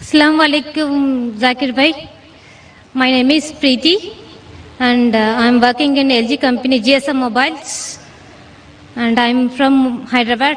Assalamu alaikum, Zakir bhai. My name is Preeti and I am working in LG company GSM Mobiles and I am from Hyderabad.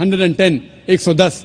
110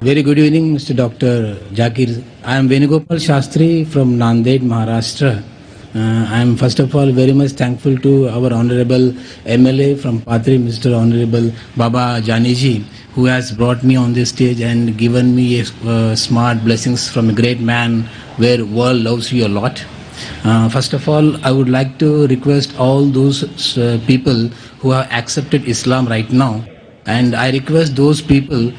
Very good evening, Mr. Dr. Zakir. I am Venugopal Shastri from Nanded, Maharashtra. I am first of all very much thankful to our Honorable MLA from Patri, Mr. Honorable Baba Janiji, who has brought me on this stage and given me smart blessings from a great man where world loves you a lot. First of all, I would like to request all those people who have accepted Islam right now, and I request those people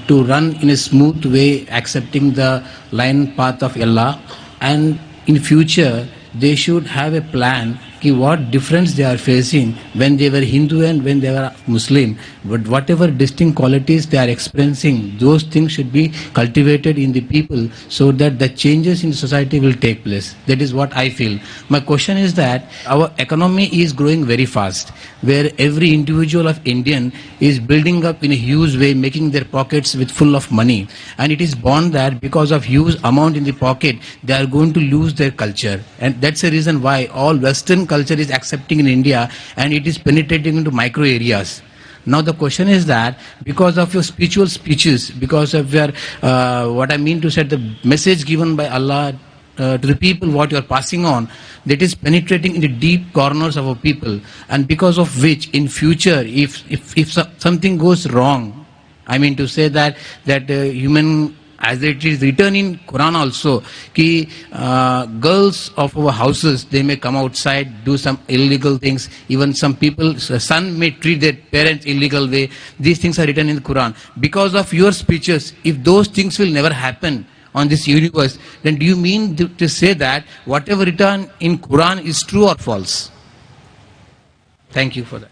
to run in a smooth way, accepting the line path of Allah, and in future they should have a plan ki what difference they are facing when they were Hindu and when they were Muslim. But whatever distinct qualities they are experiencing, those things should be cultivated in the people so that the changes in society will take place. That is what I feel. My question is that our economy is growing very fast, where every individual of Indian is building up in a huge way, making their pockets with full of money. And it is born that because of huge amount in the pocket, they are going to lose their culture. And that's the reason why all Western culture is accepting in India and it is penetrating into micro areas. Now the question is that because of your spiritual speeches, because of your what I mean to say, the message given by Allah to the people, what you are passing on, that is penetrating in the deep corners of our people, and because of which in future if something goes wrong, I mean to say that human, as it is written in Quran also, ki girls of our houses, they may come outside, do some illegal things. Even some people, son may treat their parents illegal way. These things are written in the Quran. Because of your speeches, if those things will never happen on this universe, then do you mean to say that whatever written in Quran is true or false? Thank you for that.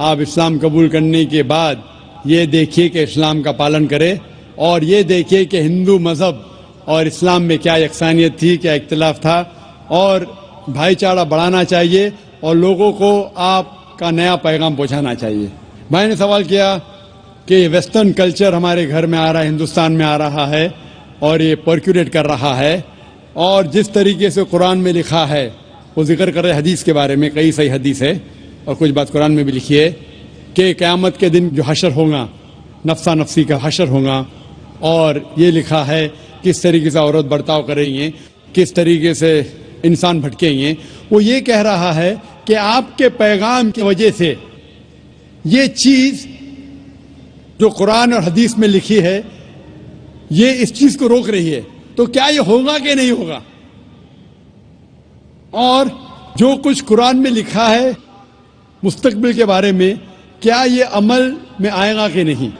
آپ اسلام قبول کرنے کے بعد یہ دیکھیے کہ اسلام کا پالن کرے اور یہ دیکھیے کہ ہندو مذہب اور اسلام میں کیا یکسانیت تھی, کیا اختلاف تھا, اور بھائی چارہ بڑھانا چاہیے اور لوگوں کو آپ کا نیا پیغام پہنچانا چاہیے. بھائی نے سوال کیا کہ ویسٹرن کلچر ہمارے گھر میں آ رہا ہے, ہندوستان میں آ رہا ہے اور یہ پرکولیٹ کر رہا ہے, اور جس طریقے سے قرآن میں لکھا ہے وہ ذکر کر رہے حدیث کے بارے میں, کئی صحیح حدیث ہے اور کچھ بات قرآن میں بھی لکھی ہے کہ قیامت کے دن جو حشر ہوگا نفسا نفسی کا حشر ہوگا, اور یہ لکھا ہے کس طریقے سے عورت برتاؤ کریں گے, کس طریقے سے انسان بھٹکیں گے. وہ یہ کہہ رہا ہے کہ آپ کے پیغام کی وجہ سے یہ چیز جو قرآن اور حدیث میں لکھی ہے یہ اس چیز کو روک رہی ہے, تو کیا یہ ہوگا کہ نہیں ہوگا؟ اور جو کچھ قرآن میں لکھا ہے مستقبل کے بارے میں, کیا یہ عمل میں آئے گا کہ نہیں؟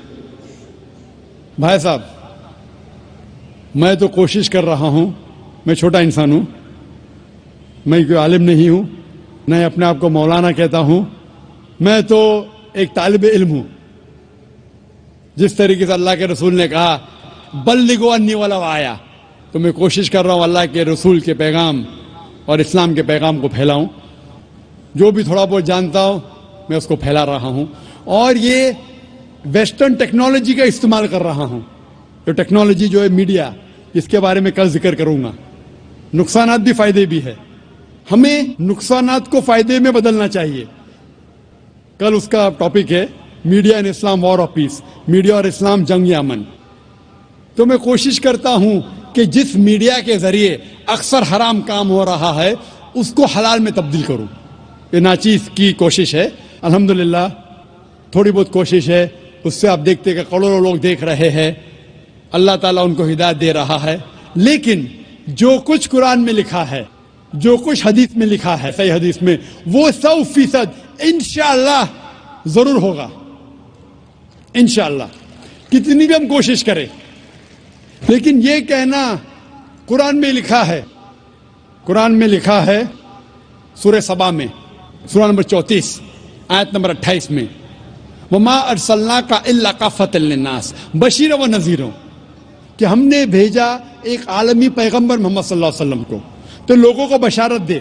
بھائی صاحب, میں تو کوشش کر رہا ہوں, میں چھوٹا انسان ہوں, میں کوئی عالم نہیں ہوں, نہ اپنے آپ کو مولانا کہتا ہوں, میں تو ایک طالب علم ہوں. جس طریقے سے اللہ کے رسول نے کہا بلغوا انی ولو آیا, تو میں کوشش کر رہا ہوں اللہ کے رسول کے پیغام اور اسلام کے پیغام کو پھیلاؤں. جو بھی تھوڑا بہت جانتا ہوں میں اس کو پھیلا رہا ہوں, اور یہ ویسٹرن ٹیکنالوجی کا استعمال کر رہا ہوں. جو ٹیکنالوجی جو ہے میڈیا, اس کے بارے میں کل ذکر کروں گا. نقصانات بھی فائدے بھی ہے, ہمیں نقصانات کو فائدے میں بدلنا چاہیے. کل اس کا ٹاپک ہے media in Islam war of peace, media اور اسلام جنگ امن. تو میں کوشش کرتا ہوں کہ جس میڈیا کے ذریعے اکثر حرام کام ہو رہا ہے اس کو حلال میں تبدیل کروں. یہ ناچیز کی کوشش ہے, الحمدللہ تھوڑی بہت کوشش ہے, اس سے آپ دیکھتے کہ کروڑوں لوگ دیکھ رہے ہیں, اللہ تعالیٰ ان کو ہدایت دے رہا ہے. لیکن جو کچھ قرآن میں لکھا ہے, جو کچھ حدیث میں لکھا ہے صحیح حدیث میں, وہ 100% انشاءاللہ ضرور ہوگا. انشاءاللہ کتنی بھی ہم کوشش کریں. لیکن یہ کہنا قرآن میں لکھا ہے, قرآن میں لکھا ہے سورہ سبا میں, سورہ نمبر 34 آیت نمبر 28 میں, وما ارسلناک الا کافۃ للناس بشیرا و نذیرا, کہ ہم نے بھیجا ایک عالمی پیغمبر محمد صلی اللہ علیہ وسلم کو تو لوگوں کو بشارت دے,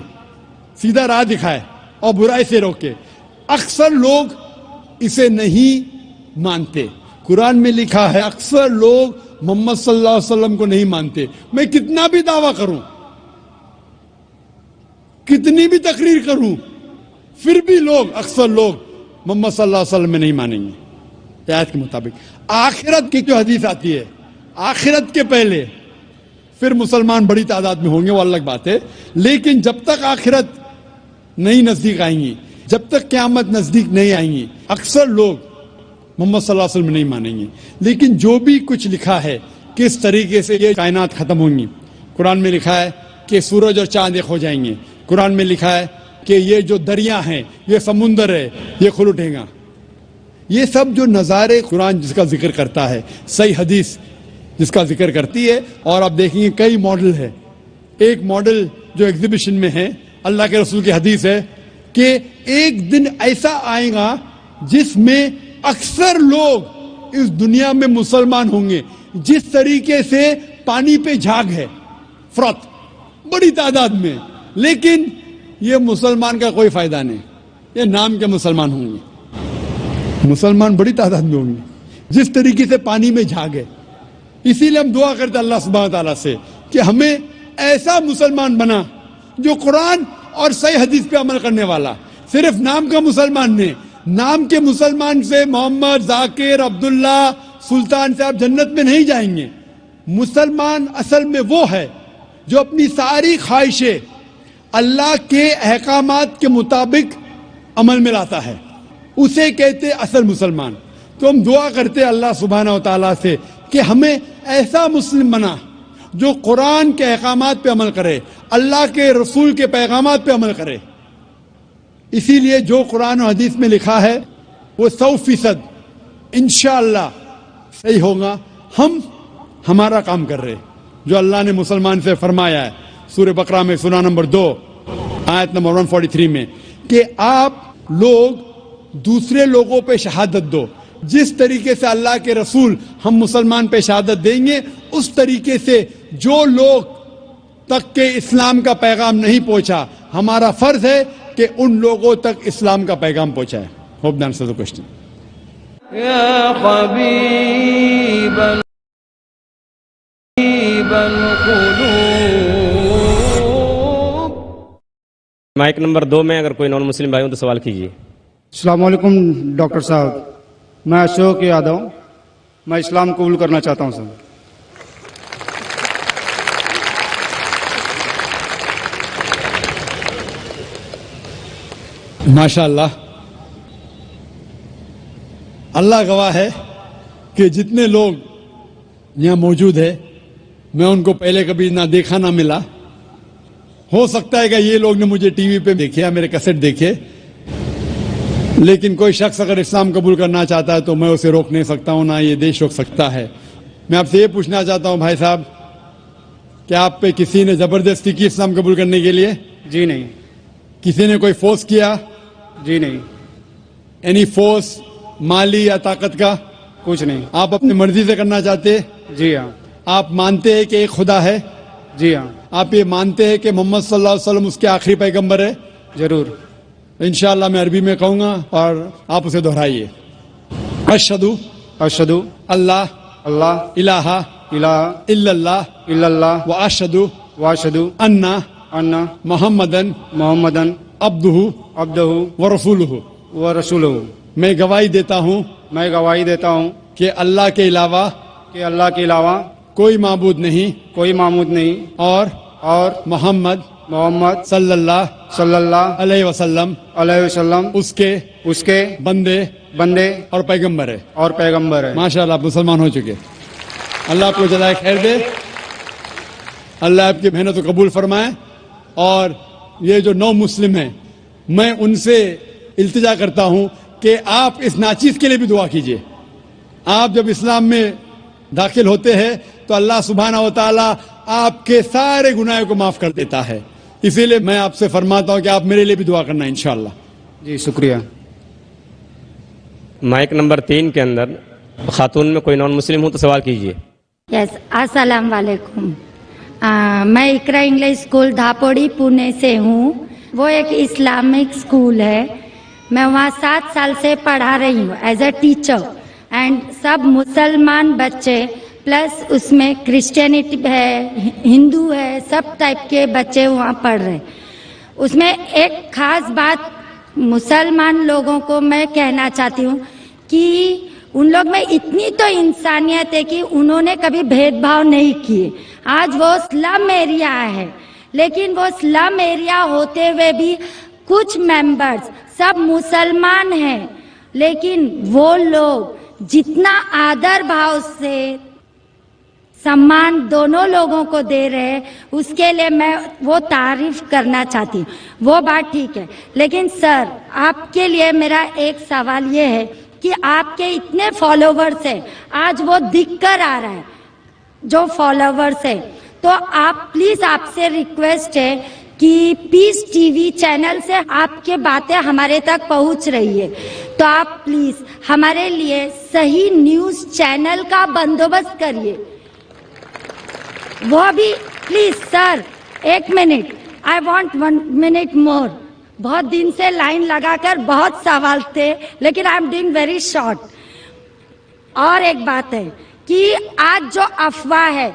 سیدھا راہ دکھائے اور برائی سے روکے. اکثر لوگ اسے نہیں مانتے. قرآن میں لکھا ہے اکثر لوگ محمد صلی اللہ علیہ وسلم کو نہیں مانتے. میں کتنا بھی دعویٰ کروں, کتنی بھی تقریر کروں, پھر بھی لوگ اکثر لوگ محمد صلی اللہ علیہ وسلم میں نہیں مانیں گے آیت کے مطابق. آخرت کی جو حدیث آتی ہے, آخرت کے پہلے پھر مسلمان بڑی تعداد میں ہوں گے, وہ الگ بات ہے. لیکن جب تک آخرت نہیں نزدیک آئیں گی, جب تک قیامت نزدیک نہیں آئیں گی, اکثر لوگ محمد صلی اللہ علیہ وسلم نہیں مانیں گے. لیکن جو بھی کچھ لکھا ہے کس طریقے سے یہ کائنات ختم ہوں گی, قرآن میں لکھا ہے کہ سورج اور چاند ایک ہو جائیں گے. قرآن میں لکھا ہے کہ یہ جو دریا ہیں, یہ سمندر ہے, یہ کھل اٹھے گا. یہ سب جو نظارے قرآن جس کا ذکر کرتا ہے, صحیح حدیث جس کا ذکر کرتی ہے. اور آپ دیکھیں گے کئی ماڈل ہے. ایک ماڈل جو ایگزیبیشن میں ہے, اللہ کے رسول کی حدیث ہے کہ ایک دن ایسا آئے گا جس میں اکثر لوگ اس دنیا میں مسلمان ہوں گے. جس طریقے سے پانی پہ جھاگ ہے, فرات بڑی تعداد میں, لیکن یہ مسلمان کا کوئی فائدہ نہیں. یہ نام کے مسلمان ہوں گے, مسلمان بڑی تعداد میں ہوں گے جس طریقے سے پانی میں جھاگ ہے. اسی لیے ہم دعا کرتے اللہ سبحانہ تعالیٰ سے کہ ہمیں ایسا مسلمان بنا جو قرآن اور صحیح حدیث پہ عمل کرنے والا. صرف نام کا مسلمان نہیں, نام کے مسلمان سے محمد, ذاکر, عبداللہ, سلطان سے آپ جنت میں نہیں جائیں گے. مسلمان اصل میں وہ ہے جو اپنی ساری خواہشیں اللہ کے احکامات کے مطابق عمل میں لاتا ہے, اسے کہتے اصل مسلمان. تو ہم دعا کرتے اللہ سبحانہ و تعالیٰ سے کہ ہمیں ایسا مسلم بنا جو قرآن کے احکامات پہ عمل کرے, اللہ کے رسول کے پیغامات پہ عمل کرے. اسی لیے جو قرآن و حدیث میں لکھا ہے وہ 100% انشاءاللہ صحیح ہوگا. ہم ہمارا کام کر رہے جو اللہ نے مسلمان سے فرمایا ہے سورہ بقرہ میں سورہ نمبر 2 آیت نمبر 143 میں کہ آپ لوگ دوسرے لوگوں پہ شہادت دو. جس طریقے سے اللہ کے رسول ہم مسلمان پہ شہادت دیں گے, اس طریقے سے جو لوگ تک کہ اسلام کا پیغام نہیں پہنچا, ہمارا فرض ہے کہ ان لوگوں تک اسلام کا پیغام پہنچائے. Hope that answers the question. یا حبیب القلوب. مائک نمبر 2 میں اگر کوئی نان مسلم بھائی ہوں تو سوال کیجیے. السلام علیکم ڈاکٹر صاحب, میں اشوک یادو, میں اسلام قبول کرنا چاہتا ہوں سر. ماشاء اللہ, اللہ گواہ ہے کہ جتنے لوگ یہاں موجود ہیں میں ان کو پہلے کبھی نہ دیکھا نہ ملا. ہو سکتا ہے کہ یہ لوگ نے مجھے ٹی وی پہ دیکھے یا میرے کیسٹ دیکھے, لیکن کوئی شخص اگر اسلام قبول کرنا چاہتا ہے تو میں اسے روک نہیں سکتا ہوں, نہ یہ دیش روک سکتا ہے. میں آپ سے یہ پوچھنا چاہتا ہوں بھائی صاحب, کہ آپ پہ کسی نے زبردستی کی اسلام قبول کرنے کے لیے؟ جی نہیں. کسی نے کوئی فورس کیا؟ جی نہیں. اینی فورس مالی یا طاقت کا؟ کچھ نہیں. آپ اپنی مرضی سے کرنا چاہتے؟ جی ہاں. آپ مانتے ہیں کہ ایک خدا ہے؟ جی ہاں. آپ یہ مانتے ہیں کہ محمد صلی اللہ علیہ وسلم اس کے آخری پیغمبر ہے؟ ضرور. انشاءاللہ میں عربی میں کہوں گا اور آپ اسے دہرائیے. اشہدو اشہدو اللہ اللہ الہ الہ الا اللہ الا اللہ و اشہدو واشہدو انا ان محمدن محمدن عبدہ عبدہ و رسولہ. ورسولہ. میں گواہی دیتا ہوں میں گواہی دیتا ہوں کہ اللہ کے علاوہ کہ اللہ کے علاوہ کوئی معبود نہیں کوئی معبود نہیں, اور محمد محمد صلی اللہ صلی اللہ علیہ وسلم علیہ وسلم اس کے بندے بندے اور پیغمبر ہے. اور پیغمبر ہے. ماشاءاللہ آپ مسلمان ہو چکے. اللہ آپ کو جزائے خیر دے, اللہ آپ کی محنت کو قبول فرمائے. اور یہ جو نو مسلم ہیں میں ان سے التجا کرتا ہوں کہ آپ اس ناچیز کے لیے بھی دعا کیجیے. آپ جب اسلام میں داخل ہوتے ہیں تو اللہ سبحانہ و تعالی آپ کے سارے گناہوں کو معاف کر دیتا ہے. اسی لیے میں آپ سے فرماتا ہوں کہ آپ میرے لیے بھی دعا کرنا انشاءاللہ. جی شکریہ. مائک نمبر 3 کے اندر خاتون میں کوئی نان مسلم ہوں تو سوال کیجیے. یس السلام علیکم. میں اقرا انگلش اسکول دھاپوڑی پونے سے ہوں. وہ ایک اسلامک اسکول ہے. میں وہاں 7 سال سے پڑھا رہی ہوں ایز اے ٹیچر. اینڈ سب مسلمان بچے پلس اس میں کرسچینٹی ہے, ہندو ہے, سب ٹائپ کے بچے وہاں پڑھ رہے. اس میں ایک خاص بات مسلمان لوگوں کو میں کہنا چاہتی ہوں کہ ان لوگ میں اتنی تو انسانیت ہے کہ انہوں نے کبھی بھید بھاؤ نہیں کیے. آج وہ سلم ایریا ہے, لیکن وہ سلم ایریا ہوتے ہوئے بھی کچھ ممبرز سب مسلمان ہیں, لیکن وہ لوگ جتنا آدر بھاؤ سے سمان دونوں لوگوں کو دے رہے ہیں, اس کے لیے میں وہ تعریف کرنا چاہتی ہوں. وہ بات ٹھیک ہے, لیکن سر آپ کے لیے میرا ایک سوال یہ ہے کہ آپ کے اتنے فالوورز ہیں, آج وہ دکھ کر آ رہا ہے جو فالوورز ہے, تو آپ پلیز آپ سے ریکویسٹ ہے کہ پیس ٹی وی چینل سے آپ کے باتیں ہمارے تک پہنچ رہی ہے, تو آپ پلیز ہمارے لیے صحیح نیوز چینل کا بندوبست کریے. وہ بھی please sir 1 minute, I want 1 minute more. بہت دن سے لائن لگا کر بہت سوال تھے, لیکن I am doing very short. اور ایک بات ہے کہ آج جو افواہ ہے,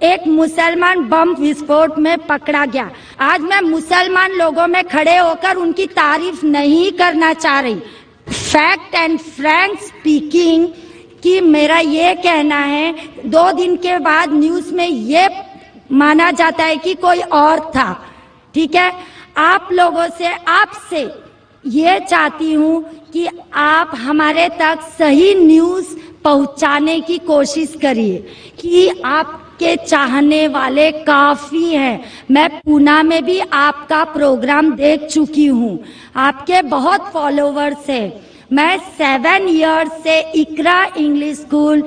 ایک مسلمان بم وسفوٹ میں پکڑا گیا. آج میں مسلمان لوگوں میں کھڑے ہو کر ان کی تعریف نہیں کرنا چاہ رہی. فیکٹ اینڈ فرینک اسپیکنگ کہ میرا یہ کہنا ہے, 2 دن کے بعد نیوز میں یہ مانا جاتا ہے کہ کوئی اور تھا. ٹھیک ہے, آپ لوگوں سے, آپ سے یہ چاہتی ہوں کہ آپ ہمارے تک صحیح نیوز پہنچانے کی کوشش کریے کہ آپ کے چاہنے والے کافی ہیں. میں پونا میں بھی آپ کا پروگرام دیکھ چکی ہوں, آپ کے بہت فالوورز ہیں. میں 7 ایئرز سے اقرا انگلش اسکول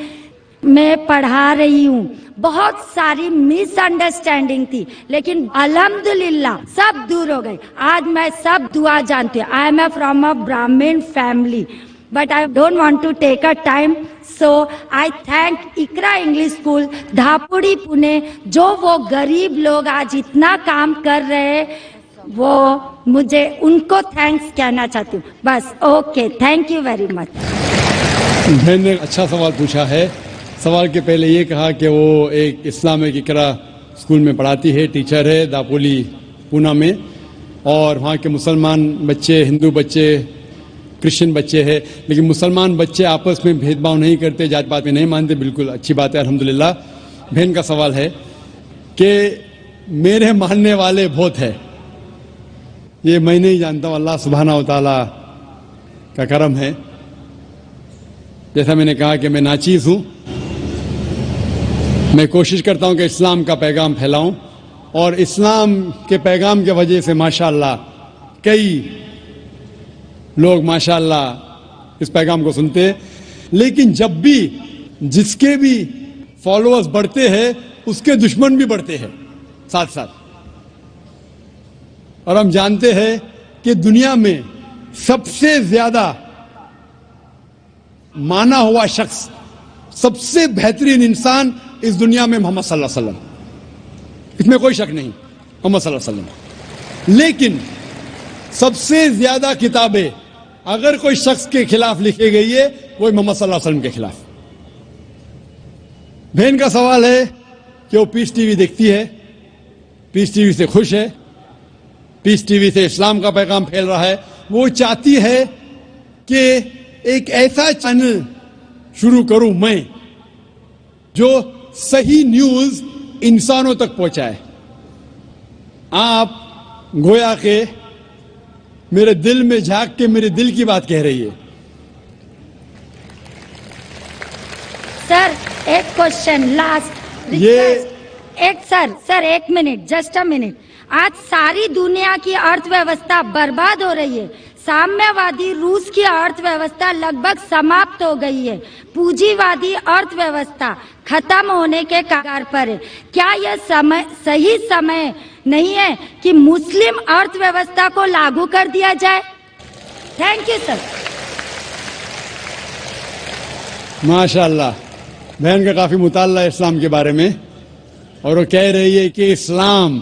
میں پڑھا رہی ہوں. بہت ساری مس انڈرسٹینڈنگ تھی لیکن الحمدللہ سب دور ہو گئی. آج میں سب دعا جانتی ہوں. آئی ایم فرام اے برہمن family but I don't want to take a time, so I thank Ikra English School, Dhapudi, Pune, جو وہ غریب لوگ آج اتنا کام کر رہے وہ مجھے ان کو تھینکس کہنا چاہتی ہوں. بس okay, thank you very much. بہن نے اچھا سوال پوچھا ہے. سوال کے پہلے یہ کہا کہ وہ ایک اسلامک اقرا اسکول میں پڑھاتی ہے, ٹیچر ہے داپولی پونا میں, اور وہاں کے مسلمان بچے, ہندو بچے, کرسچن بچے ہیں, لیکن مسلمان بچے آپس میں بھید بھاؤ نہیں کرتے, جات پات میں نہیں مانتے. بالکل اچھی بات ہے, الحمدللہ. بہن کا سوال ہے کہ میرے ماننے والے بہت ہیں, یہ میں نہیں جانتا ہوں, اللہ سبحانہ و تعالیٰ کا کرم ہے. جیسا میں نے کہا کہ میں ناچیز ہوں, میں کوشش کرتا ہوں کہ اسلام کا پیغام پھیلاؤں, اور اسلام کے پیغام کی وجہ سے ماشاءاللہ کئی لوگ ماشاءاللہ اس پیغام کو سنتے ہیں. لیکن جب بھی جس کے بھی فالوورز بڑھتے ہیں اس کے دشمن بھی بڑھتے ہیں ساتھ ساتھ. اور ہم جانتے ہیں کہ دنیا میں سب سے زیادہ مانا ہوا شخص, سب سے بہترین انسان اس دنیا میں محمد صلی اللہ علیہ وسلم, اس میں کوئی شک نہیں, محمد صلی اللہ علیہ وسلم. لیکن سب سے زیادہ کتابیں اگر کوئی شخص کے خلاف لکھی گئی ہے وہ محمد صلی اللہ علیہ وسلم کے خلاف. بہن کا سوال ہے کہ وہ پیس ٹی وی دیکھتی ہے, پیس ٹی وی سے خوش ہے, پیس ٹی وی سے اسلام کا پیغام پھیل رہا ہے. وہ چاہتی ہے کہ ایک ایسا چینل شروع کروں میں جو صحیح نیوز انسانوں تک پہنچائے. آپ گویا کہ میرے دل میں جھانک کے میرے دل کی بات کہہ رہی ہے. سر ایک کوشچن لاسٹ, ایک سر ایک منٹ, جسٹ اے منٹ. آج ساری دنیا کی ارتھ ویوستھا برباد ہو رہی ہے. سامیا وادی روس کی ارتھ ویوستھا لگ بھگ سماپت ہو گئی ہے. پونجی وادی ارتھ ویوستھا ختم ہونے کے کگار پر ہے. کیا یہ صحیح سمے نہیں ہے کہ مسلم ارتھ ویوستھا کو لاگو کر دیا جائے؟ Thank you sir. ماشاءاللہ بہن کا کافی مطالعہ ہے اسلام کے بارے میں, اور وہ کہہ رہی ہے کہ اسلام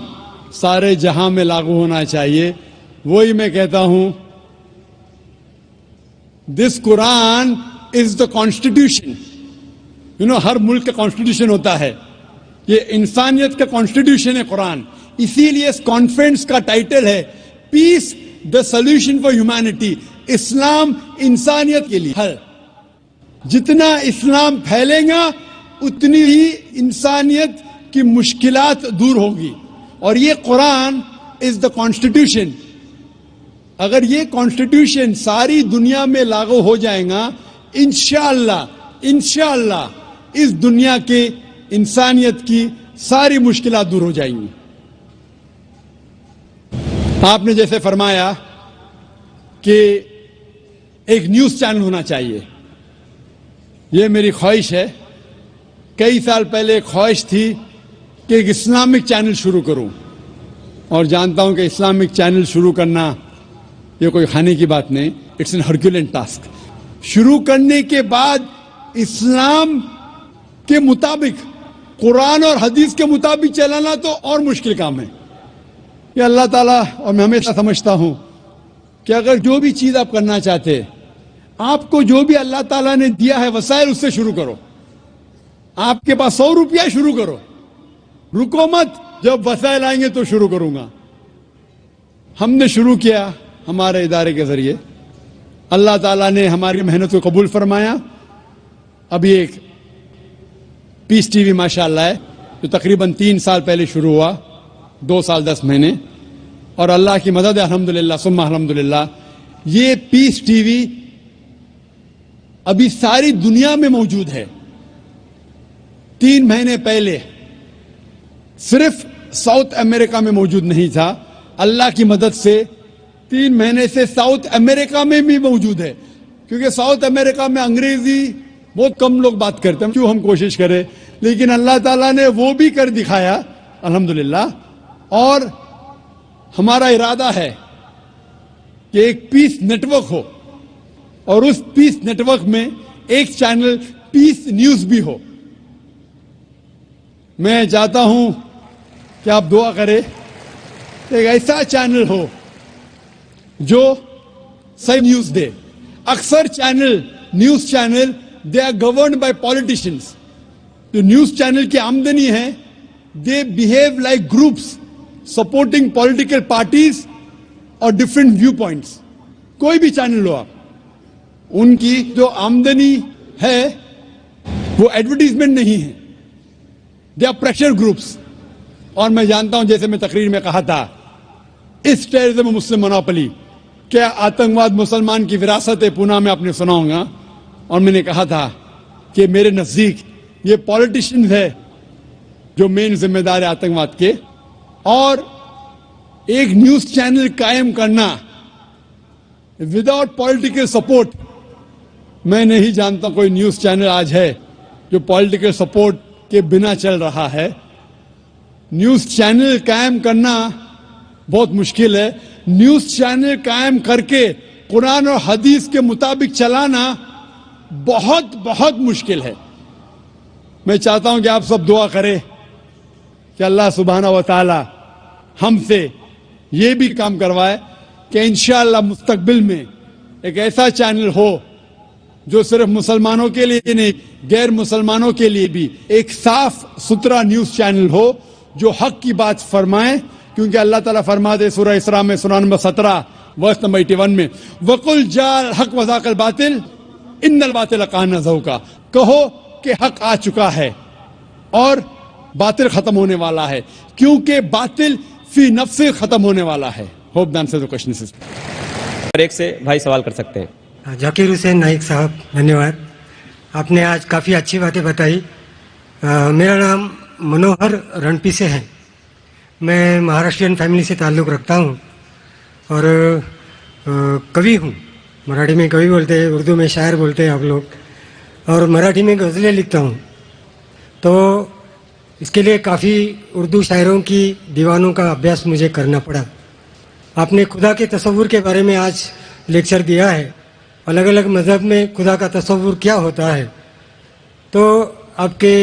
سارے جہاں میں لاگو ہونا چاہیے. وہی میں کہتا ہوں, دس قرآن از دا کانسٹیٹیوشن. ہر ملک کا کانسٹیٹیوشن ہوتا ہے, یہ انسانیت کا کانسٹیٹیوشن ہے قرآن. اسی لیے اس کانفرنس کا ٹائٹل ہے پیس دا سولوشن فار ہیومینٹی. اسلام انسانیت کے لیے حل. جتنا اسلام پھیلے گا اتنی ہی انسانیت کی مشکلات دور ہوگی. اور یہ قرآن از دا کانسٹیٹیوشن. اگر یہ کانسٹیٹیوشن ساری دنیا میں لاگو ہو جائے گا, انشاءاللہ اس دنیا کے انسانیت کی ساری مشکلات دور ہو جائیں گی. آپ نے جیسے فرمایا کہ ایک نیوز چینل ہونا چاہیے, یہ میری خواہش ہے. کئی سال پہلے ایک خواہش تھی کہ ایک اسلامک چینل شروع کروں, اور جانتا ہوں کہ اسلامک چینل شروع کرنا یہ کوئی کھانے کی بات نہیں, اٹس این ہرکیولین ٹاسک. شروع کرنے کے بعد اسلام کے مطابق, قرآن اور حدیث کے مطابق چلانا تو اور مشکل کام ہے. یہ اللہ تعالیٰ, اور میں ہمیشہ سمجھتا ہوں کہ اگر جو بھی چیز آپ کرنا چاہتے, آپ کو جو بھی اللہ تعالیٰ نے دیا ہے وسائل, اس سے شروع کرو. آپ کے پاس 100 روپیہ, شروع کرو, رکو مت. جب وسائل آئیں گے تو شروع کروں گا. ہم نے شروع کیا ہمارے ادارے کے ذریعے, اللہ تعالیٰ نے ہماری محنت کو قبول فرمایا. ابھی ایک پیس ٹی وی ماشاءاللہ ہے جو تقریباً 3 سال پہلے شروع ہوا, 2 سال 10 مہینے, اور اللہ کی مدد ہے الحمدللہ ثم الحمدللہ. یہ پیس ٹی وی ابھی ساری دنیا میں موجود ہے. 3 مہینے پہلے صرف ساؤتھ امریکہ میں موجود نہیں تھا. اللہ کی مدد سے 3 مہینے سے ساؤتھ امریکہ میں بھی موجود ہے, کیونکہ ساؤتھ امریکہ میں انگریزی بہت کم لوگ بات کرتے ہیں، کیوں ہم کوشش کریں، لیکن اللہ تعالیٰ نے وہ بھی کر دکھایا الحمدللہ. اور ہمارا ارادہ ہے کہ ایک پیس نیٹ ورک ہو، اور اس پیس نیٹ ورک میں ایک چینل پیس نیوز بھی ہو. میں چاہتا ہوں کہ آپ دعا کریں ایک ایسا چینل ہو جو صحیح نیوز دے. اکثر channel, news channel, they are governed by politicians. جو نیوز چینل کی آمدنی ہے، they behave like groups supporting political parties اور ڈفرینٹ ویو پوائنٹس. کوئی بھی چینل ہو آپ، ان کی جو آمدنی ہے وہ ایڈورٹیزمنٹ نہیں ہے، دے آر پریشر گروپس. اور میں جانتا ہوں، جیسے میں تقریر میں کہا تھا، اس ٹیررزم مسلم مونوپلی، کیا آتنکواد مسلمان کی وراثت ہے، پونا میں آپ نے سنا ہوگا. اور میں نے کہا تھا کہ میرے نزدیک یہ پولیٹیشنز ہے جو مین ذمہ دار ہے آتنکواد کے. اور ایک نیوز چینل قائم کرنا وداؤٹ پولیٹیکل سپورٹ، میں نہیں جانتا کوئی نیوز چینل آج ہے جو پولیٹیکل سپورٹ کے بنا چل رہا ہے. نیوز چینل قائم کرنا بہت مشکل ہے. نیوز چینل قائم کر کے قرآن اور حدیث کے مطابق چلانا بہت بہت مشکل ہے. میں چاہتا ہوں کہ آپ سب دعا کریں کہ اللہ سبحانہ و تعالی ہم سے یہ بھی کام کروائے کہ انشاءاللہ مستقبل میں ایک ایسا چینل ہو جو صرف مسلمانوں کے لیے نہیں، غیر مسلمانوں کے لیے بھی ایک صاف ستھرا نیوز چینل ہو جو حق کی بات فرمائے. کیونکہ اللہ تعالیٰ فرماتے سورہ اسراء میں سورہ نمبر 17 ورس نمبر 81 میں، وَقُلْ جَاءَ الْحَقُّ وَزَهَقَ الْبَاطِلُ إِنَّ الْبَاطِلَ كَانَ زَهُوقًا. کہو کہ حق آ چکا ہے اور باطل ختم ہونے والا ہے، کیونکہ باطل فی نفس ختم ہونے والا ہے. Hope the answer the question. ایک سے بھائی سوال کر سکتے ہیں. ذاکر حسین نائک صاحب، دھنیہ واد. آپ نے آج کافی اچھی باتیں بتائی. میرا نام منوہر رنپی سے ہے. میں مہاراشٹرین فیملی سے تعلق رکھتا ہوں اور کوی ہوں. مراٹھی میں کوی بولتے ہیں، اردو میں شاعر بولتے ہیں آپ لوگ، اور مراٹھی میں غزلیں لکھتا ہوں. تو اس کے لیے کافی اردو شاعروں کی دیوانوں کا ابھیاس مجھے کرنا پڑا. آپ نے خدا کے تصور کے بارے میں آج لیکچر دیا ہے، الگ الگ مذہب میں خدا کا تصور کیا ہوتا ہے. تو آپ کے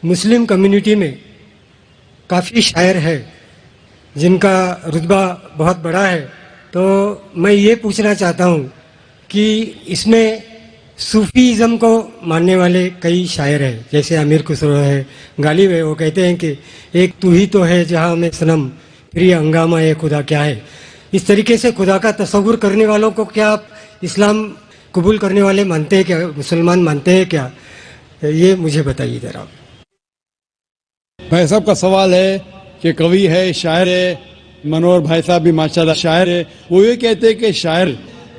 مسلم کمیونٹی میں کافی شاعر ہے جن کا رتبہ بہت بڑا ہے. تو میں یہ پوچھنا چاہتا ہوں کہ اس میں صوفیزم کو ماننے والے کئی شاعر ہیں، جیسے امیر خسرو ہے، غالب ہے. وہ کہتے ہیں کہ ایک تو ہی تو ہے جہاں میں صنم، پھر یہ ہنگامہ ہے خدا کیا ہے. اس طریقے سے خدا کا تصور کرنے والوں کو کیا آپ اسلام قبول کرنے والے مانتے ہیں کیا، مسلمان مانتے ہیں کیا؟ یہ مجھے بتائیے ذرا. بھائی صاحب کا سوال ہے کہ کوی ہے، شاعر ہے، منور بھائی صاحب بھی ماشاءاللہ شاعر ہے. وہ یہ کہتے ہیں کہ شاعر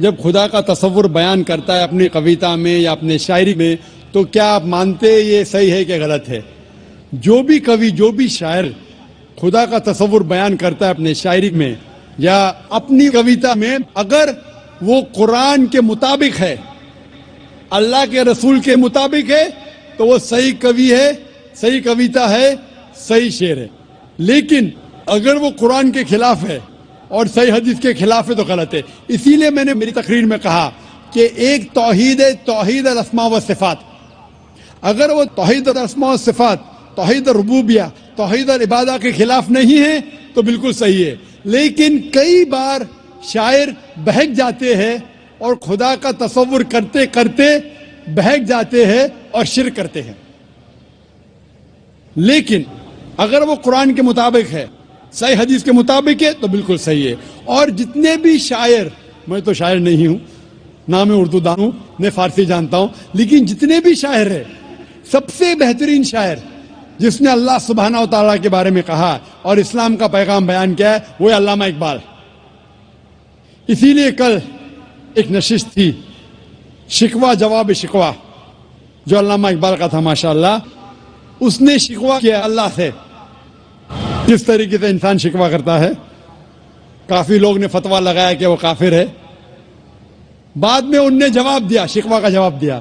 جب خدا کا تصور بیان کرتا ہے اپنی کویتا میں یا اپنے شاعری میں، تو کیا آپ مانتے یہ صحیح ہے کہ غلط ہے؟ جو بھی کوی، جو بھی شاعر خدا کا تصور بیان کرتا ہے اپنے شاعری میں یا اپنی کویتا میں، اگر وہ قرآن کے مطابق ہے، اللہ کے رسول کے مطابق ہے، تو وہ صحیح کوی ہے، صحیح کویتا ہے، صحیح شعر ہے. لیکن اگر وہ قرآن کے خلاف ہے اور صحیح حدیث کے خلاف ہے تو غلط ہے. اسی لیے میں نے میری تقریر میں کہا کہ ایک توحید ہے، توحید الاسماء والصفات. اگر وہ توحید الاسماء والصفات، توحید الربوبیہ، توحید العبادہ کے خلاف نہیں ہے تو بالکل صحیح ہے. لیکن کئی بار شاعر بہک جاتے ہیں اور خدا کا تصور کرتے کرتے بہک جاتے ہیں اور شرک کرتے ہیں. لیکن اگر وہ قرآن کے مطابق ہے، صحیح حدیث کے مطابق ہے تو بالکل صحیح ہے. اور جتنے بھی شاعر، میں تو شاعر نہیں ہوں، نہ میں اردو دان ہوں نہ فارسی جانتا ہوں، لیکن جتنے بھی شاعر ہیں، سب سے بہترین شاعر جس نے اللہ سبحانہ و تعالیٰ کے بارے میں کہا اور اسلام کا پیغام بیان کیا ہے، وہ ہے علامہ اقبال. اسی لیے کل ایک نشست تھی، شکوہ جواب شکوہ، جو علامہ اقبال کا تھا. ماشاءاللہ اس نے شکوہ کیا اللہ سے، جس طریقے سے انسان شکوہ کرتا ہے. کافی لوگ نے فتویٰ لگایا کہ وہ کافر ہے. بعد میں ان نے جواب دیا، شکوہ کا جواب دیا.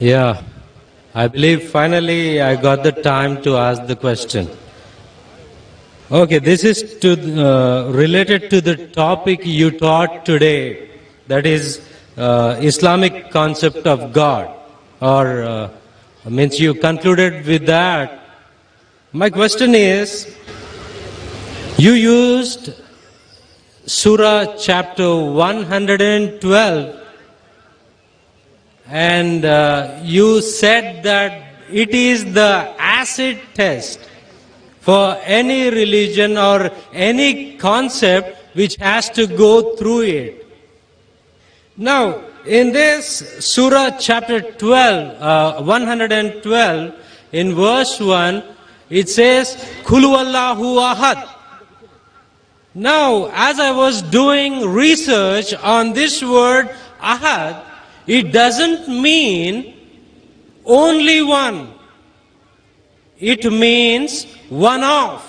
Yeah, I believe finally I got the time to ask the question. Okay, this is related to the topic you taught today, that is Islamic concept of God, or means you concluded with that. My question is, you used Surah chapter 112, and you said that it is the acid test for any religion or any concept which has to go through it. Now, in this Surah chapter 112, in verse 1, it says, Khulu Allahu Ahad. Now, as I was doing research on this word Ahad, it doesn't mean only one. It means one of.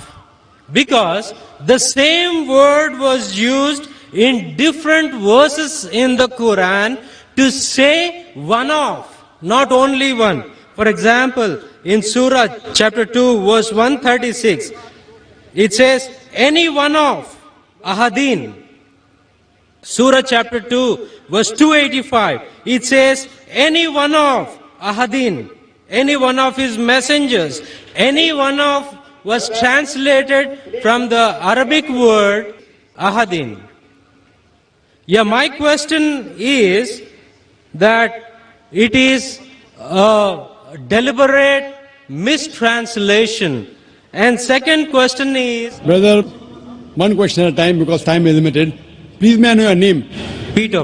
Because the same word was used in different verses in the Quran to say one of, not only one. For example, in Surah chapter 2 verse 136, it says any one of Ahadin. Surah chapter 2 verse 285, it says any one of Ahadin, any one of his messengers, any one of was translated from the Arabic word Ahadin. Yeah, my question is that it is a deliberate mistranslation. And second question is, Brother, one question at a time because time is limited. Please may I know your name? Peter.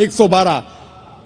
112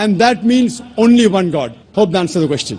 and that means only one God. Hope that answers the question.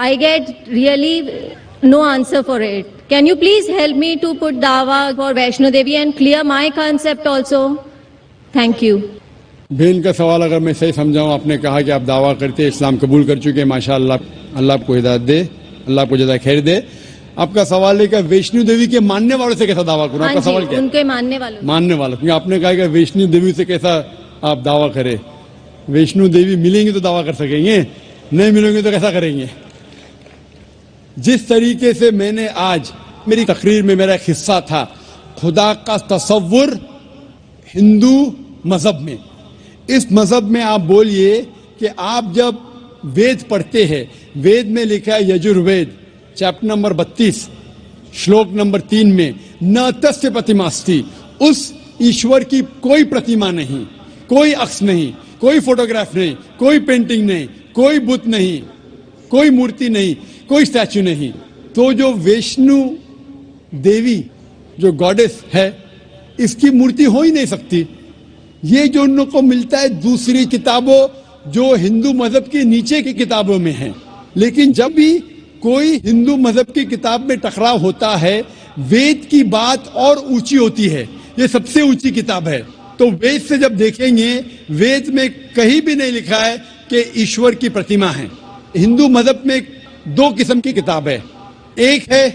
I get really no answer for it. Can you please help me to put dawa for Vaishno Devi and clear my concept also? Thank you. بہن کا سوال اگر میں صحیح سمجھاؤں، آپ نے کہا کہ آپ دعویٰ کرتے اسلام قبول کر چکے، ماشاء اللہ، اللہ آپ کو ہدایت دے، اللہ آپ کو جزائے خیر دے. آپ کا سوال ہے کہ ویشنو دیوی کے ماننے والوں سے کیسا دعویٰ کروں؟ آپ کا سوال کیا ہے؟ ان کے ماننے والوں ماننے والوں، کیونکہ آپ نے کہا کہ ویشنو دیوی سے کیسا آپ دعویٰ کریں. ویشنو دیوی ملیں گے تو دعویٰ کر سکیں گے، نہیں ملیں گے تو کیسا کریں گے؟ جس طریقے سے میں نے آج میری تقریر میں میرا ایک حصہ تھا خدا کا تصور ہندو مذہب میں، اس مذہب میں آپ بولیے کہ آپ جب وید پڑھتے ہیں، وید میں لکھا ہے یجروید چیپٹر نمبر 32 شلوک نمبر 3 میں نہ تسیہ پرتیماستی، اس ایشور کی کوئی پرتیما نہیں، کوئی عکس نہیں، کوئی فوٹوگراف نہیں، کوئی پینٹنگ نہیں، کوئی بت نہیں، کوئی مورتی نہیں، کوئی اسٹیچو نہیں. تو جو ویشنو دیوی جو گاڈس ہے، اس کی مورتی ہو ہی نہیں سکتی. یہ جو ان کو ملتا ہے دوسری کتابوں جو ہندو مذہب کے نیچے کی کتابوں میں ہیں. لیکن جب بھی کوئی ہندو مذہب کی کتاب میں ٹکراؤ ہوتا ہے، وید کی بات اور اونچی ہوتی ہے، یہ سب سے اونچی کتاب ہے. تو وید سے جب دیکھیں گے، وید میں کہیں بھی نہیں لکھا ہے کہ ایشور کی پرتیما ہے. ہندو مذہب میں 2 قسم کی کتاب ہے، ایک ہے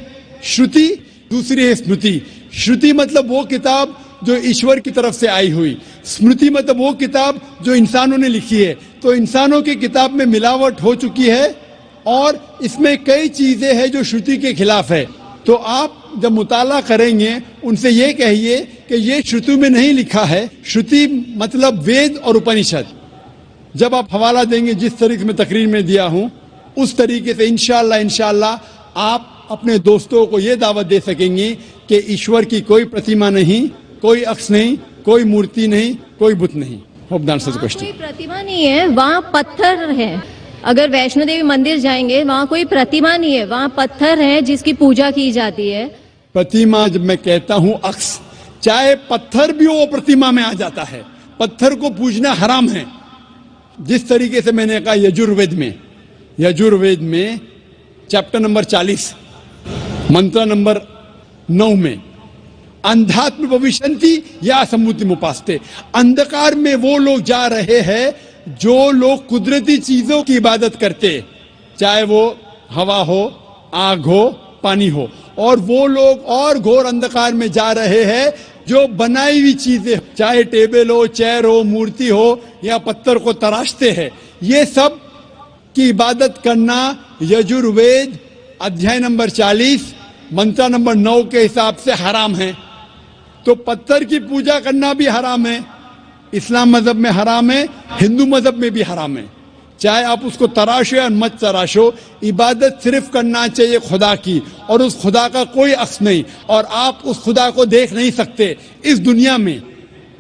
شروتی، دوسری ہے اسمرتی. شروتی مطلب وہ کتاب جو ایشور کی طرف سے آئی ہوئی، اسمرتی مطلب وہ کتاب جو انسانوں نے لکھی ہے. تو انسانوں کی کتاب میں ملاوٹ ہو چکی ہے اور اس میں کئی چیزیں ہیں جو شروتی کے خلاف ہے. تو آپ جب مطالعہ کریں گے ان سے یہ کہیے کہ یہ شروتی میں نہیں لکھا ہے. شروتی مطلب وید اور اپنشد. جب آپ حوالہ دیں گے جس طریقے سے میں تقریر میں دیا ہوں، اس طریقے سے انشاءاللہ آپ اپنے دوستوں کو یہ دعوت دے سکیں گے کہ ایشور کی کوئی پرتیما نہیں، کوئی عکس نہیں، کوئی مورتی نہیں، کوئی بت نہیں. ہوپ دان سچ کوشچن. کوئی پرتیما نہیں ہے، وہاں پتھر ہے. اگر ویشنو دیوی مندر جائیں گے وہاں کوئی پرتیما نہیں ہے، وہاں پتھر ہے جس کی پوجا کی جاتی ہے. پرتیما جب میں کہتا ہوں عکس، چاہے پتھر بھی وہ پرتیما میں آ جاتا ہے. پتھر کو پوجنا حرام ہے. جس طریقے سے میں نے کہا یجروید میں چیپٹر نمبر 40 منتر نمبر 9 میں اندھاتم بھوشنتی یا سموتی مپاستے، اندھکار میں وہ لوگ جا رہے ہیں جو لوگ قدرتی چیزوں کی عبادت کرتے، چاہے وہ ہوا ہو، آگ ہو، پانی ہو. اور وہ لوگ اور گھور اندھکار میں جا رہے ہیں جو بنائی ہوئی چیزیں، چاہے ٹیبل ہو، چیئر ہو، مورتی ہو یا پتھر کو تراشتے ہیں. یہ سب کی عبادت کرنا یجروید ادھیائے نمبر 40 منتر نمبر 9 کے حساب سے حرام ہے. تو پتھر کی پوجا کرنا بھی حرام ہے. اسلام مذہب میں حرام ہے، ہندو مذہب میں بھی حرام ہے. چاہے آپ اس کو تراشو یا مت تراشو، عبادت صرف کرنا چاہیے خدا کی، اور اس خدا کا کوئی عکس نہیں، اور آپ اس خدا کو دیکھ نہیں سکتے اس دنیا میں.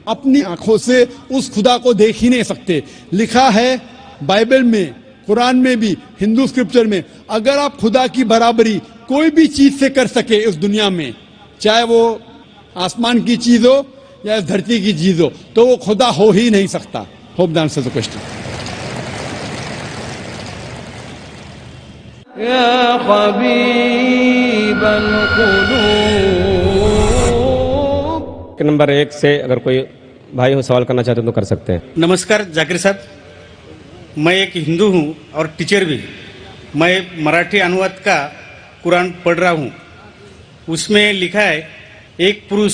اپنی آنکھوں سے اس خدا کو دیکھ ہی نہیں سکتے. لکھا ہے بائبل میں، قرآن میں بھی، ہندو اسکرپچر میں، اگر آپ خدا کی برابری کوئی بھی چیز سے کر سکے اس دنیا میں، چاہے وہ آسمان کی چیز ہو یا اس دھرتی کی چیز ہو، تو وہ خدا ہو ہی نہیں سکتا. ہوپ دان سے کوشچن. يا حبيب القلوب. نمبر 1 سے اگر کوئی بھائی ہو سوال کرنا چاہتے ہیں تو کر سکتے ہیں. نمسکار جاکر صاحب، میں ایک ہندو ہوں اور ٹیچر بھی. میں مراٹھی انواد کا قرآن پڑھ رہا ہوں. اس میں لکھا ہے ایک پروش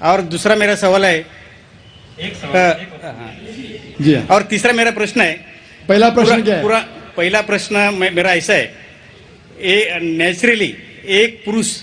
اور دوسرا میرا سوال ہے جی اور تیسرا میرا پرشن ہے. پہلا پرشن کیا ہے؟ پہلا پرشن میرا ایسا ہے، نیچرلی ایک پروش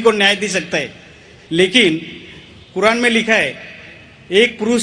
کو نیائے دے سکتا ہے، لیکن قرآن میں لکھا ہے ایک پروش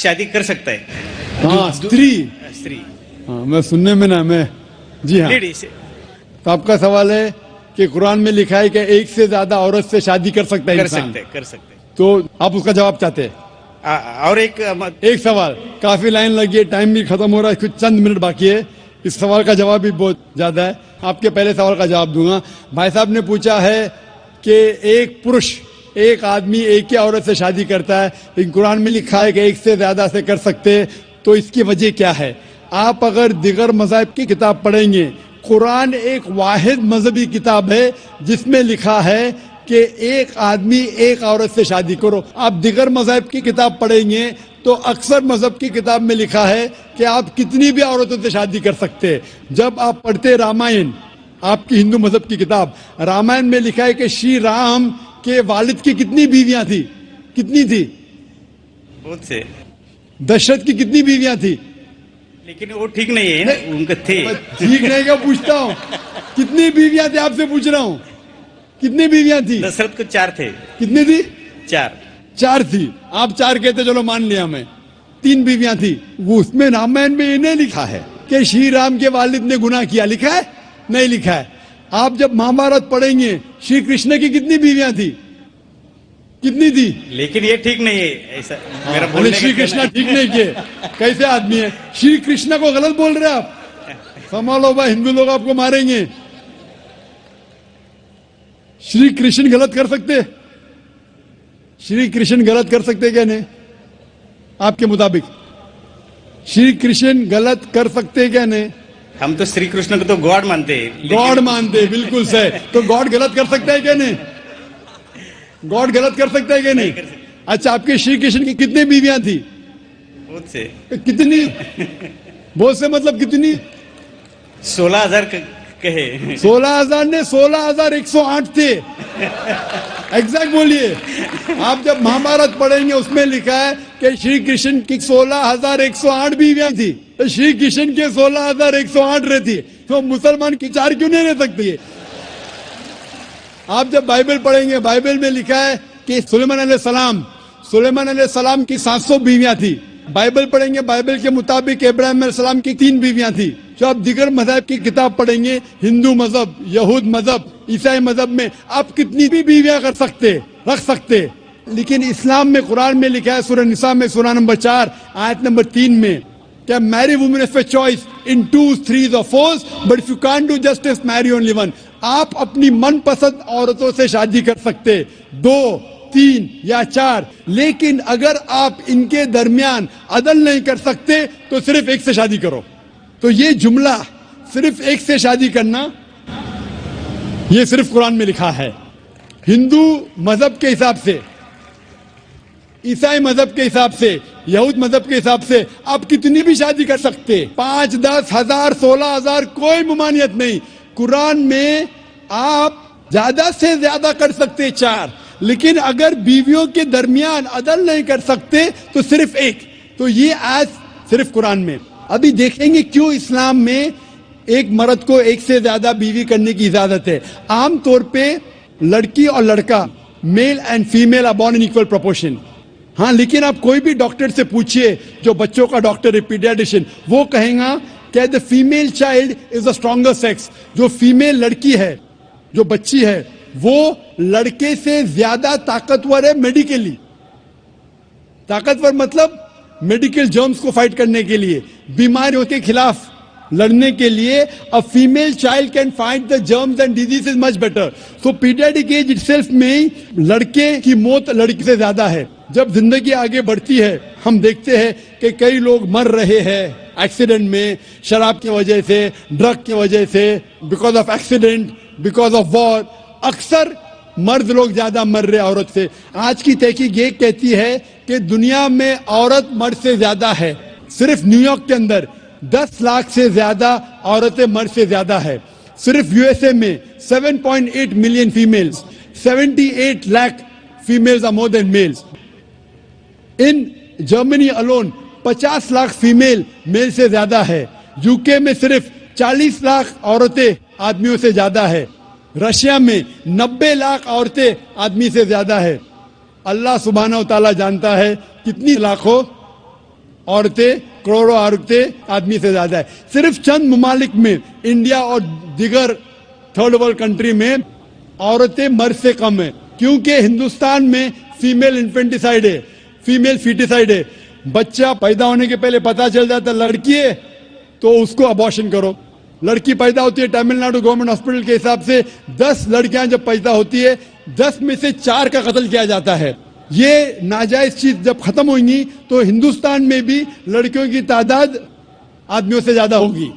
شادی کر سکتا ہے. ہاں، استری. ہاں، میں سننے میں نا میں جی ہاں. تو آپ کا سوال ہے کہ قرآن میں لکھا ہے کہ ایک سے زیادہ عورت سے شادی کر سکتا ہے انسان. کر سکتے. تو آپ اس کا جواب چاہتے ہیں؟ اور ایک سوال، کافی لائن لگی ہے، ٹائم بھی ختم ہو رہا ہے، کچھ چند منٹ باقی ہے. اس سوال کا جواب بھی بہت زیادہ ہے. آپ کے پہلے سوال کا جواب دوں گا. بھائی صاحب نے پوچھا ہے کہ ایک پروش ایک آدمی ایک ہی عورت سے شادی کرتا ہے، لیکن قرآن میں لکھا ہے کہ ایک سے زیادہ سے کر سکتے، تو اس کی وجہ کیا ہے؟ آپ اگر دیگر مذاہب کی کتاب پڑھیں گے قرآن ایک واحد مذہبی کتاب ہے جس میں لکھا ہے کہ ایک آدمی ایک عورت سے شادی کرو. آپ دیگر مذہب کی کتاب پڑھیں گے تو اکثر مذہب کی کتاب میں لکھا ہے کہ آپ کتنی بھی عورتوں سے شادی کر سکتے. جب آپ پڑھتے رامائن، آپ کی ہندو مذہب کی کتاب رامائن میں لکھا ہے کہ شری رام کے والد کی کتنی بیویاں تھی؟ کتنی تھی؟ بہت سے. دشرتھ کی کتنی بیویاں تھی؟ لیکن وہ ٹھیک نہیں ہے نا، ان کے تھے. ٹھیک نہیں کیا پوچھتا ہوں؟ کتنی بیویاں تھی آپ سے پوچھ رہا ہوں. کتنی بیویاں تھی؟ دشرتھ کو 4 تھے. کتنی تھی؟ 4 تھی. آپ 4 کہتے، چلو مان لیا میں. 3 بیویاں تھی. وہ اس میں رامائن میں انہیں لکھا ہے کہ شری رام کے والد نے گناہ کیا. لکھا ہے؟ نہیں لکھا ہے. آپ جب مہابھارت پڑھیں گے شری کرشن کی کتنی بیویاں تھی؟ کتنی تھی؟ لیکن یہ ٹھیک نہیں ہے ایسا میرا بولنے کا. شری کرشن ٹھیک نہیں کیے. کیسے آدمی ہے؟ شری کرشن کو غلط بول رہے آپ. سنبھالو بھائی، ہندو لوگ آپ کو ماریں گے. شری کرشن غلط کر سکتے؟ شری کرشن غلط کر سکتے کیا نہیں؟ آپ کے مطابق شری کرشن غلط کر سکتے کیا نہیں؟ ہم تو شری کرشن کو تو گاڈ مانتے ہیں. گاڈ مانتے، بالکل صحیح. تو گاڈ غلط کر سکتا ہے کیا نہیں؟ گاڈ غلط کر سکتا ہے کیا نہیں؟ اچھا، آپ کے شری کرشن کی کتنی بیویاں تھی؟ بہت سے. کتنی؟ بہت سے مطلب کتنی؟ 16,000 کہے. 16,000 نے 16,108 تھے. ایگزیکٹ بولیے. آپ جب مہابھارت پڑھیں گے اس میں لکھا ہے کہ شری کرشن کی 16,108 بیویاں تھی. شری کرشن کے 16,108 رہتی. تو مسلمان کی 4 کیوں نہیں رہ سکتی ہے؟ آپ جب بائبل پڑھیں گے بائبل میں لکھا ہے کہ سلیمان علیہ السلام کی 700 بیویاں تھی. بائبل پڑھیں گے بائبل کے مطابق ابراہیم علیہ السلام کی 3 بیویاں تھی. جو آپ دیگر مذہب کی کتاب پڑھیں گے، ہندو مذہب، یہود مذہب، عیسائی مذہب میں آپ کتنی بھی بیویاں رکھ سکتے. لیکن اسلام میں قرآن میں لکھا ہے سورہ نساء میں سورہ نمبر 4 آیت نمبر 3 میں کہ marry women of your choice in 2s, 3s or 4s, but if you can't do justice, marry only one. آپ اپنی من پسند عورتوں سے شادی کر سکتے، 2، 3 یا 4، لیکن اگر آپ ان کے درمیان عدل نہیں کر سکتے تو صرف ایک سے شادی کرو. تو یہ جملہ صرف ایک سے شادی کرنا یہ صرف قرآن میں لکھا ہے. ہندو مذہب کے حساب سے، عیسائی مذہب کے حساب سے، یہود مذہب کے حساب سے آپ کتنی بھی شادی کر سکتے، 5، 10، 1000، 16,000، کوئی ممانعت نہیں. قرآن میں آپ زیادہ سے زیادہ کر سکتے 4، لیکن اگر بیویوں کے درمیان عدل نہیں کر سکتے تو صرف ایک. تو یہ آج صرف قرآن میں. ابھی دیکھیں گے کیوں اسلام میں ایک مرد کو ایک سے زیادہ بیوی کرنے کی اجازت ہے. عام طور پہ لڑکی اور لڑکا، male and female are born in equal proportion. ہاں، لیکن آپ کوئی بھی ڈاکٹر سے پوچھئے جو بچوں کا ڈاکٹر ہے، پیڈیاٹریشن، وہ کہیں گا کہ the female child is the stronger sex. جو فیمیل لڑکی ہے، جو بچی ہے، وہ لڑکے سے زیادہ طاقتور ہے میڈیکلی. طاقتور مطلب میڈیکل جرمز کو فائٹ کرنے کے لیے، بیماریوں کے خلاف لڑنے کے لیے. a female child can fight the germs and diseases much better. so pediatric age itself میں لڑکے کی موت لڑکی سے زیادہ ہے. جب زندگی آگے بڑھتی ہے ہم دیکھتے ہیں کہ کئی لوگ مر رہے ہیں ایکسیڈنٹ میں، شراب کی وجہ سے، ڈرگ کی وجہ سے، because of accident, because of war. اکثر مرد لوگ زیادہ مر رہے عورت سے. آج کی تحقیق یہ کہتی ہے کہ دنیا میں عورت مرد سے زیادہ ہے. صرف نیو یارک کے اندر 10 لاکھ سے زیادہ عورتیں مرد سے زیادہ ہے. صرف یو ایس اے میں 7.8 million females, 78 lakh females are more than males. In Germany alone 50 lakh female male سے زیادہ ہے. یو کے میں صرف 40 لاکھ عورتیں آدمیوں سے زیادہ ہے. رشیا میں 90 لاکھ عورتیں آدمی سے زیادہ ہے. اللہ سبحانہ و تعالیٰ جانتا ہے کتنی لاکھوں عورتیں، کروڑوں عورتیں آدمی سے زیادہ ہے. صرف چند ممالک میں، انڈیا اور دیگر تھرڈ ورلڈ کنٹری میں عورتیں مرد سے کم ہیں. کیونکہ ہندوستان میں فیمیل انفینٹیسائڈ ہے، فیمیل فیٹیسائڈ ہے. بچہ پیدا ہونے کے پہلے پتا چل جاتا لڑکی ہے تو اس کو ابارشن کرو. لڑکی پیدا ہوتی ہے تمل ناڈو گورنمنٹ ہاسپٹل کے حساب سے 10 لڑکیاں جب پیدا ہوتی ہے 10 میں سے 4 کا قتل کیا جاتا ہے. یہ ناجائز چیز جب ختم ہوئیں گی تو ہندوستان میں بھی لڑکیوں کی تعداد آدمیوں سے زیادہ ہوگی.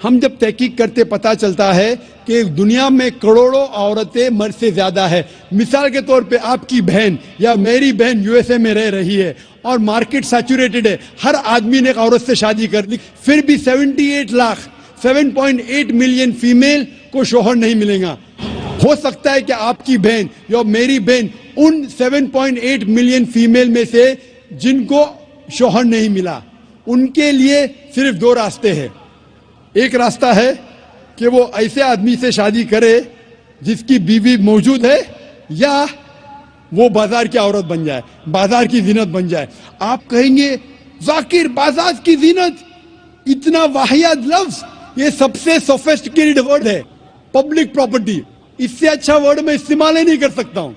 ہم جب تحقیق کرتے پتہ چلتا ہے کہ دنیا میں کروڑوں عورتیں مرد سے زیادہ ہے. مثال کے طور پہ آپ کی بہن یا میری بہن یو ایس اے میں رہ رہی ہے اور مارکیٹ سیچوریٹڈ ہے, ہر آدمی نے ایک عورت سے شادی کر لی, پھر بھی 78 لاکھ 7.8 ملین فیمیل کو شوہر نہیں ملے گا. ہو سکتا ہے کہ آپ کی بہن یا میری بہن ان 7.8 ملین فیمیل میں سے جن کو شوہر نہیں ملا, ان کے لیے صرف 2 راستے ہیں. ایک راستہ ہے کہ وہ ایسے آدمی سے شادی کرے جس کی بیوی موجود ہے, یا وہ بازار کی عورت بن جائے, بازار کی زینت بن جائے. آپ کہیں گے ذاکر بازار کی زینت اتنا واحد لفظ, یہ سب سے سوفسٹیکیٹڈ ورڈ ہے, پبلک پراپرٹی, اس سے اچھا ورڈ میں استعمال ہی نہیں کر سکتا ہوں.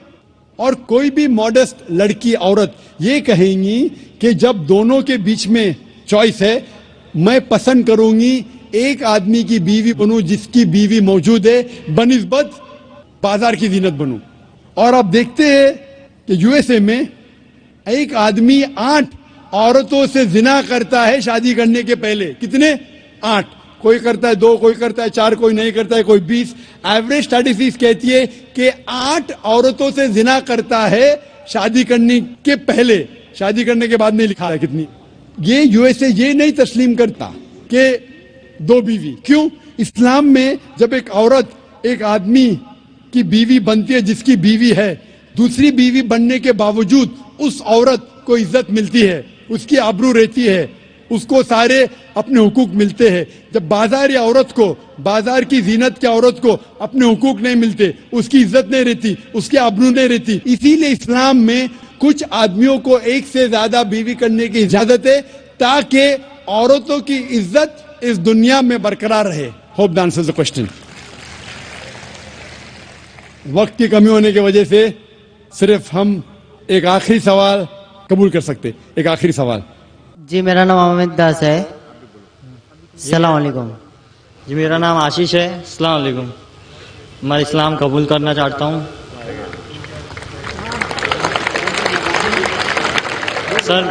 اور کوئی بھی ماڈسٹ لڑکی عورت یہ کہیں گی کہ جب دونوں کے بیچ میں چوائس ہے, میں پسند کروں گی ایک آدمی کی بیوی بنوں جس کی بیوی موجود ہے بنسبت بازار کی زینت بنوں. اور آپ دیکھتے ہیں کہ یو ایس اے میں ایک آدمی 8 عورتوں سے زنا کرتا ہے شادی کرنے کے پہلے. کتنے؟ 8. کوئی کرتا ہے 2, کوئی کرتا ہے 4, کوئی نہیں کرتا ہے, کوئی 20. ایوریج اسٹیٹسٹکس کہتی ہے کہ 8 عورتوں سے زنا کرتا ہے شادی کرنے کے پہلے, شادی کرنے کے بعد نہیں لکھا ہے کتنی. یہ یو ایس اے یہ نہیں تسلیم کرتا کہ 2 بیوی. کیوں؟ اسلام میں جب ایک عورت ایک آدمی کی بیوی بنتی ہے جس کی بیوی ہے, دوسری بیوی بننے کے باوجود اس عورت کو عزت ملتی ہے, اس کی آبرو رہتی ہے, اس کو سارے اپنے حقوق ملتے ہیں. جب بازاری عورت کو, بازار کی زینت کی عورت کو اپنے حقوق نہیں ملتے, اس کی عزت نہیں رہتی, اس کی آبرو نہیں رہتی. اسی لیے اسلام میں کچھ آدمیوں کو ایک سے زیادہ بیوی کرنے کی اجازت ہے تاکہ عورتوں کی عزت اس دنیا میں برقرار رہے. Hope the answers the question. وقت کی کمی ہونے کی وجہ سے صرف ہم ایک آخری سوال قبول کر سکتے. ایک آخری سوال. جی میرا نام احمد داس ہے. السلام علیکم. جی میرا نام آشیش ہے. السلام علیکم. میں اسلام قبول کرنا چاہتا ہوں. سر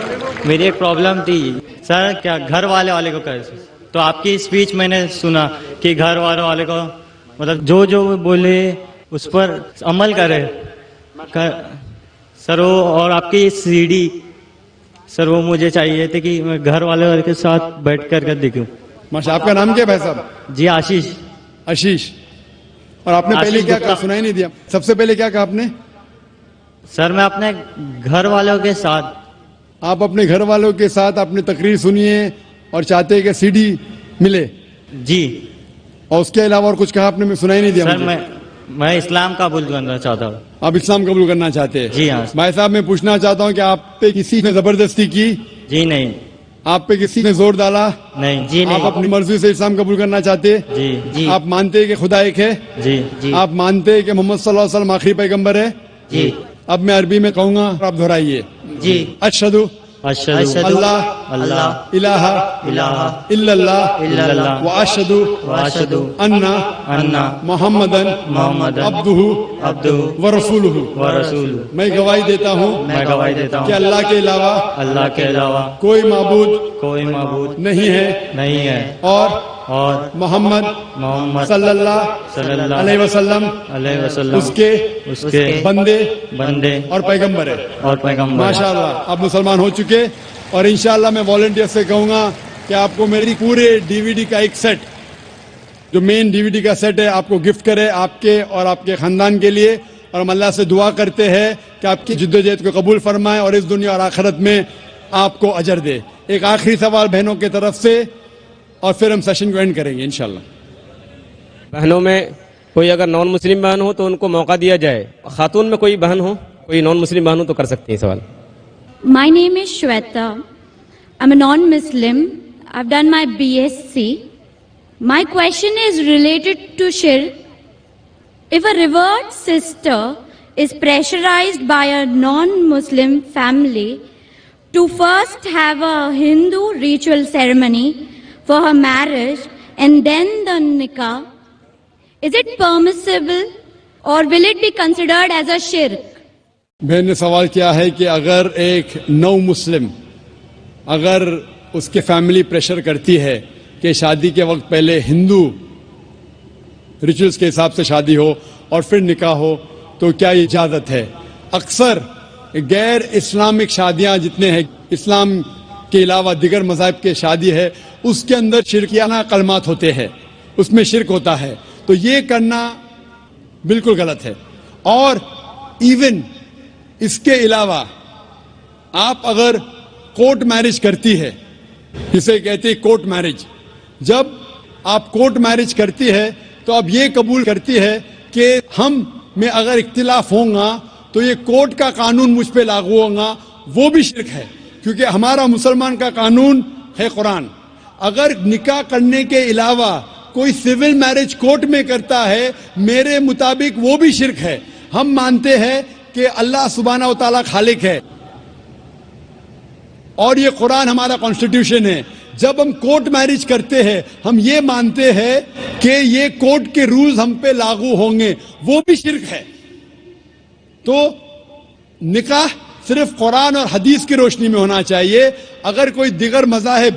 میری ایک پرابلم تھی سر, کیا گھر والے کو کیسے, تو آپ کی اسپیچ میں نے سنا کہ گھر والے کو مطلب جو بولے اس پر عمل کرے سر. وہ اور آپ کی سی ڈی سر وہ مجھے چاہیے تھے کہ میں گھر والے کے ساتھ بیٹھ کر دیکھوں. ماشاء. آپ کا نام کیا ہے صاحب؟ جی آشیش. آشیش. اور آپ نے پہلے کیا کہا, سنا ہی نہیں دیا. سب سے پہلے کیا کہا آپ نے؟ سر میں اپنے گھر والوں کے ساتھ. آپ اپنے گھر والوں کے ساتھ اپنی تقریر سنیے اور چاہتے ہیں کہ سی ڈی ملے. جی. اور اس کے علاوہ اور کچھ کہا آپ نے؟ میں سنا ہی نہیں دیا. سر میں اسلام قبول کرنا چاہتا ہوں. آپ اسلام قبول کرنا چاہتے ہیں؟ جی ہاں. بھائی صاحب میں پوچھنا چاہتا ہوں کہ آپ پہ کسی نے زبردستی کی؟ جی نہیں. آپ پہ کسی نے زور ڈالا؟ نہیں. جی نہیں. آپ اپنی مرضی سے اسلام قبول کرنا چاہتے؟ جی. جی. آپ مانتے ہیں کہ خدا ایک ہے؟ جی. جی. آپ مانتے ہیں کہ محمد صلی اللہ علیہ وسلم آخری پیغمبر ہے؟ جی. اب میں عربی میں کہوں گا, آپ دہرائیے. جی. اشہدو اللہ الہ الا اللہ واشہدو ان محمدن عبدہ ورسولہ. میں گواہی دیتا ہوں کہ اللہ کے علاوہ کوئی معبود نہیں ہے اور محمد صلی اللہ علیہ وسلم اس کے بندے اور پیغمبر ہے. ماشاءاللہ آپ مسلمان ہو چکے. اور انشاءاللہ میں والنٹیئر سے کہوں گا کہ آپ کو میری پورے ڈی وی ڈی کا ایک سیٹ, جو مین ڈی وی ڈی کا سیٹ ہے, آپ کو گفٹ کرے آپ کے اور آپ کے خاندان کے لیے. اور ہم اللہ سے دعا کرتے ہیں کہ آپ کی جدوجہد کو قبول فرمائے اور اس دنیا اور آخرت میں آپ کو اجر دے. ایک آخری سوال بہنوں کی طرف سے اور پھر ہم سیشن کو اینڈ کریں گے انشاءاللہ. بہنوں میں کوئی اگر نان مسلم بہن ہو تو ان کو موقع دیا جائے. خاتون میں کوئی بہن ہو, کوئی نان مسلم بہن ہو تو کر سکتے ہیں سوال. My name is Shweta. I'm a non-Muslim. I've done my BSc. My question is related to shirk. If a revered sister is pressurized by a non-Muslim family to first have a Hindu ritual ceremony for her marriage and then the nikah, is it permissible or will it be considered as a shirk? بہن نے سوال کیا ہے کہ اگر ایک نو مسلم, اگر اس کے فیملی پریشر کرتی ہے کہ شادی کے وقت پہلے ہندو ریچولز کے حساب سے شادی ہو اور پھر نکاح ہو تو کیا یہ اجازت ہے؟ اکثر غیر اسلامک شادیاں جتنے ہیں، اسلام کے علاوہ دیگر مذاہب کے شادی ہے، اس کے اندر شرکیانہ کلمات ہوتے ہیں، اس میں شرک ہوتا ہے، تو یہ کرنا بالکل غلط ہے. اور ایون اس کے علاوہ آپ اگر کورٹ میرج کرتی ہے، جسے کہتے ہیں کورٹ میرج، جب آپ کورٹ میرج کرتی ہے تو اب یہ قبول کرتی ہے کہ ہم میں اگر اختلاف ہوں گا تو یہ کورٹ کا قانون مجھ پہ لاگو ہوگا، وہ بھی شرک ہے، کیونکہ ہمارا مسلمان کا قانون ہے قرآن. اگر نکاح کرنے کے علاوہ کوئی سول میرج کورٹ میں کرتا ہے، میرے مطابق وہ بھی شرک ہے. ہم مانتے ہیں کہ اللہ سبحانہ و تعالیٰ خالق ہے اور یہ قرآن ہمارا کانسٹیٹیوشن ہے. جب ہم کورٹ میرج کرتے ہیں ہم یہ مانتے ہیں کہ یہ کورٹ کے رولز ہم پہ لاگو ہوں گے، وہ بھی شرک ہے. تو نکاح صرف قرآن اور حدیث کی روشنی میں ہونا چاہیے. اگر کوئی دیگر مذاہب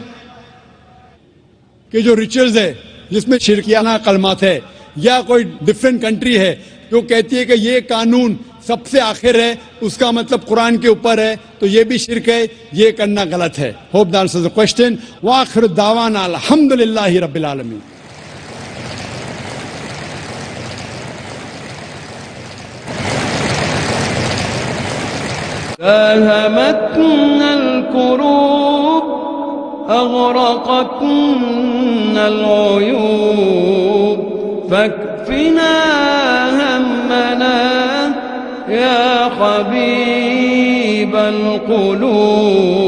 کے جو ریچولز ہے جس میں شرکیانہ کلمات ہے، یا کوئی ڈفرینٹ کنٹری ہے جو کہتی ہے کہ یہ قانون سب سے آخر ہے، اس کا مطلب قرآن کے اوپر ہے، تو یہ بھی شرک ہے، یہ کرنا غلط ہے. Hope that answers the question. وآخر دعوانا الحمدللہ رب العالمین. داهمتنا الكروب أغرقتنا العيوب فاكفنا همنا يا حبيب القلوب.